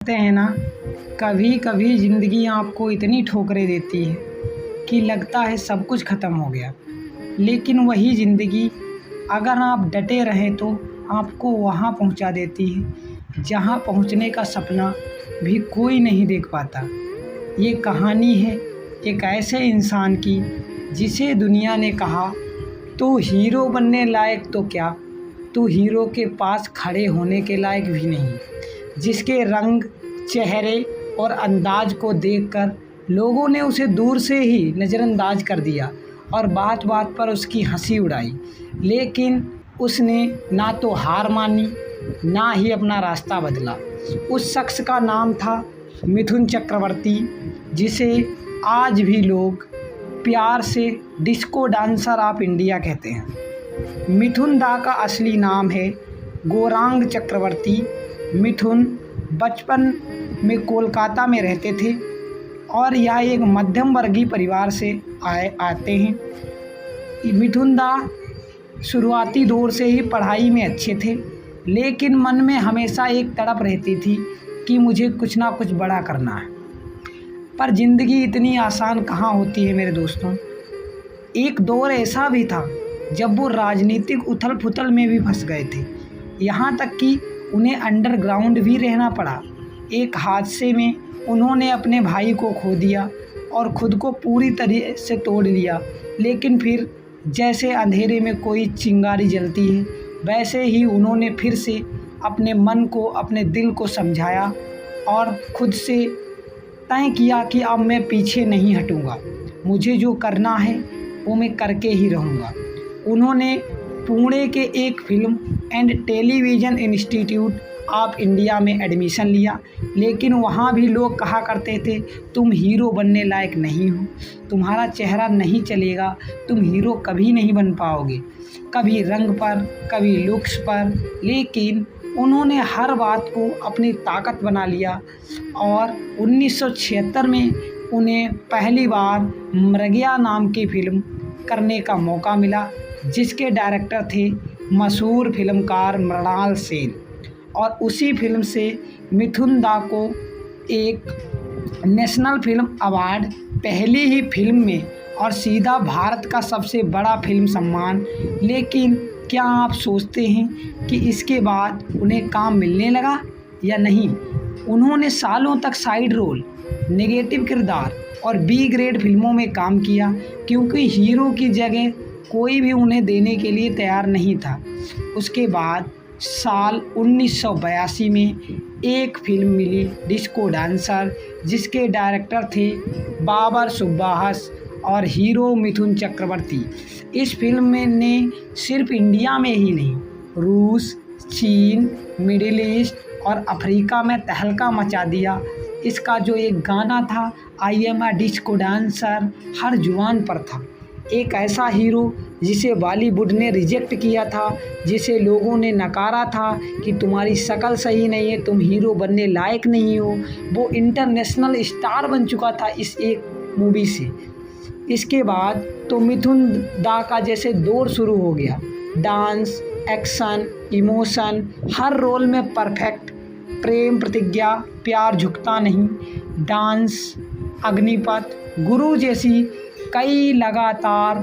कहते हैं ना, कभी कभी ज़िंदगी आपको इतनी ठोकरें देती है कि लगता है सब कुछ ख़त्म हो गया। लेकिन वही ज़िंदगी अगर आप डटे रहें तो आपको वहाँ पहुँचा देती है जहाँ पहुँचने का सपना भी कोई नहीं देख पाता। ये कहानी है एक ऐसे इंसान की जिसे दुनिया ने कहा तू हीरो बनने लायक तो क्या, तू हीरो के पास खड़े होने के लायक भी नहीं। जिसके रंग, चेहरे और अंदाज को देखकर लोगों ने उसे दूर से ही नज़रअंदाज कर दिया और बात बात पर उसकी हंसी उड़ाई। लेकिन उसने ना तो हार मानी, ना ही अपना रास्ता बदला। उस शख्स का नाम था मिथुन चक्रवर्ती, जिसे आज भी लोग प्यार से डिस्को डांसर ऑफ इंडिया कहते हैं। मिथुन दा का असली नाम है गौरांग चक्रवर्ती। मिथुन बचपन में कोलकाता में रहते थे और यह एक मध्यम वर्गीय परिवार से आते हैं। मिथुन दा शुरुआती दौर से ही पढ़ाई में अच्छे थे, लेकिन मन में हमेशा एक तड़प रहती थी कि मुझे कुछ ना कुछ बड़ा करना है। पर ज़िंदगी इतनी आसान कहाँ होती है मेरे दोस्तों। एक दौर ऐसा भी था जब वो राजनीतिक उथल पुथल में भी फंस गए थे, यहाँ तक कि उन्हें अंडरग्राउंड भी रहना पड़ा। एक हादसे में उन्होंने अपने भाई को खो दिया और ख़ुद को पूरी तरह से तोड़ लिया। लेकिन फिर जैसे अंधेरे में कोई चिंगारी जलती है, वैसे ही उन्होंने फिर से अपने मन को, अपने दिल को समझाया और ख़ुद से तय किया कि अब मैं पीछे नहीं हटूँगा। मुझे जो करना है वो मैं करके ही रहूँगा। उन्होंने पुणे के एक film and television institute of India में एडमिशन लिया, लेकिन वहाँ भी लोग कहा करते थे तुम हीरो बनने लायक नहीं हो, तुम्हारा चेहरा नहीं चलेगा, तुम हीरो कभी नहीं बन पाओगे, कभी रंग पर, कभी लुक्स पर। लेकिन उन्होंने हर बात को अपनी ताकत बना लिया और 1976 में उन्हें पहली बार मृगया नाम की फिल्म करने का मौका मिला, जिसके डायरेक्टर थे मशहूर फिल्मकार मृणाल सेन। और उसी फिल्म से मिथुन दा को एक नेशनल फिल्म अवार्ड, पहली ही फिल्म में, और सीधा भारत का सबसे बड़ा फिल्म सम्मान। लेकिन क्या आप सोचते हैं कि इसके बाद उन्हें काम मिलने लगा या नहीं? उन्होंने सालों तक साइड रोल, नेगेटिव किरदार और बी ग्रेड फिल्मों में काम किया, क्योंकि हीरो की जगह कोई भी उन्हें देने के लिए तैयार नहीं था। उसके बाद साल 1982 में एक फिल्म मिली, डिस्को डांसर, जिसके डायरेक्टर थे बाबर सुब्बाहस और हीरो मिथुन चक्रवर्ती। इस फिल्म में ने सिर्फ इंडिया में ही नहीं, रूस, चीन, मिडिल ईस्ट और अफ्रीका में तहलका मचा दिया। इसका जो एक गाना था, I am a disco dancer, हर जुबान पर था। एक ऐसा हीरो जिसे बॉलीवुड ने रिजेक्ट किया था, जिसे लोगों ने नकारा था कि तुम्हारी शक्ल सही नहीं है, तुम हीरो बनने लायक नहीं हो, वो इंटरनेशनल स्टार बन चुका था इस एक मूवी से। इसके बाद तो मिथुन दा का जैसे दौर शुरू हो गया। डांस, एक्शन, इमोशन, हर रोल में परफेक्ट। प्रेम प्रतिज्ञा, प्यार झुकता नहीं, डांस, अग्निपथ, गुरु जैसी कई लगातार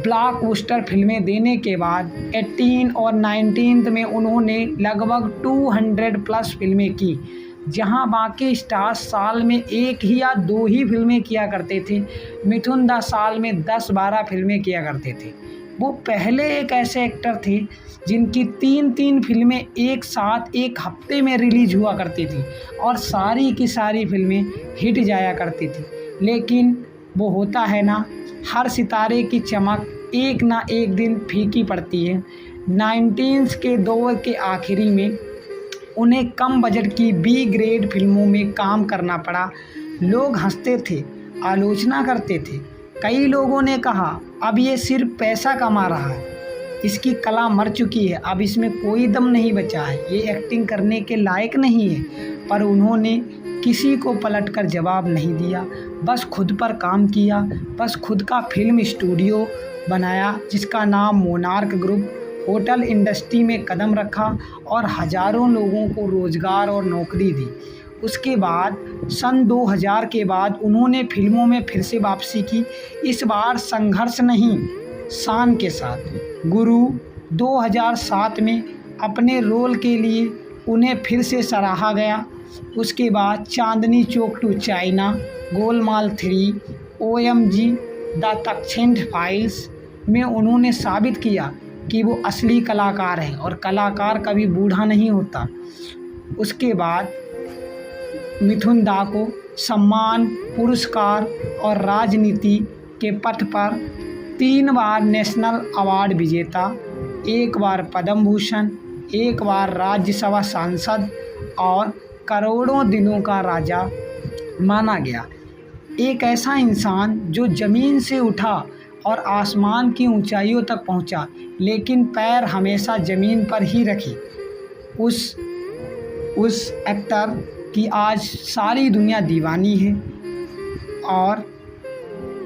ब्लॉकबस्टर फिल्में देने के बाद 18 और 19 में उन्होंने लगभग 200 प्लस फिल्में की, जहां बाकी स्टार्स साल में एक ही या दो ही फिल्में किया करते थे। मिथुन दा साल में 10-12 फिल्में किया करते थे। वो पहले एक ऐसे एक्टर थे जिनकी 3-3 फिल्में एक साथ एक हफ्ते में रिलीज हुआ करती थी और सारी की सारी फिल्में हिट जाया करती थी। लेकिन वो होता है ना, हर सितारे की चमक एक ना एक दिन फीकी पड़ती है। 19 के दौर के आखिरी में उन्हें कम बजट की बी ग्रेड फिल्मों में काम करना पड़ा। लोग हंसते थे, आलोचना करते थे। कई लोगों ने कहा अब ये सिर्फ पैसा कमा रहा है, इसकी कला मर चुकी है, अब इसमें कोई दम नहीं बचा है, ये एक्टिंग करने के लायक नहीं है। पर उन्होंने किसी को पलटकर जवाब नहीं दिया, बस खुद पर काम किया, बस खुद का फिल्म स्टूडियो बनाया जिसका नाम मोनार्क ग्रुप। होटल इंडस्ट्री में कदम रखा और हज़ारों लोगों को रोज़गार और नौकरी दी। उसके बाद सन 2000 के बाद उन्होंने फिल्मों में फिर से वापसी की, इस बार संघर्ष नहीं, शान के साथ। गुरु 2007 में अपने रोल के लिए उन्हें फिर से सराहा गया। उसके बाद Chandni Chowk to China, Golmaal 3, OMG, the Takshashila files में उन्होंने साबित किया कि वो असली कलाकार हैं और कलाकार कभी बूढ़ा नहीं होता। उसके बाद मिथुन दा को सम्मान, पुरस्कार और राजनीति के पथ पर 3 बार नेशनल अवार्ड विजेता, 1 बार पद्म भूषण, 1 बार राज्यसभा सांसद और करोड़ों दिलों का राजा माना गया। एक ऐसा इंसान जो ज़मीन से उठा और आसमान की ऊंचाइयों तक पहुंचा, लेकिन पैर हमेशा ज़मीन पर ही रखे। उस एक्टर की आज सारी दुनिया दीवानी है। और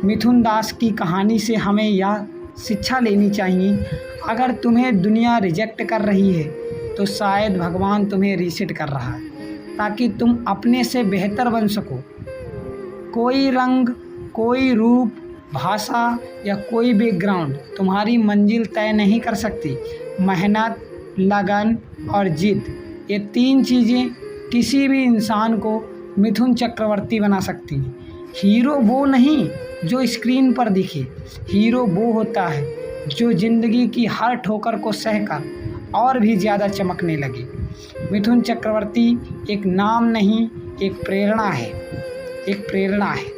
मिथुन दास की कहानी से हमें यह शिक्षा लेनी चाहिए, अगर तुम्हें दुनिया रिजेक्ट कर रही है तो शायद भगवान तुम्हें रीसेट कर रहा है, ताकि तुम अपने से बेहतर बन सको। कोई रंग, कोई रूप, भाषा या कोई बैकग्राउंड तुम्हारी मंजिल तय नहीं कर सकती। मेहनत, लगन और जिद, ये 3 चीज़ें किसी भी इंसान को मिथुन चक्रवर्ती बना सकती हैं। हीरो वो नहीं जो स्क्रीन पर दिखे, हीरो वो होता है जो ज़िंदगी की हर ठोकर को सहकर और भी ज़्यादा चमकने लगे। मिथुन चक्रवर्ती एक नाम नहीं, एक प्रेरणा है, एक प्रेरणा है।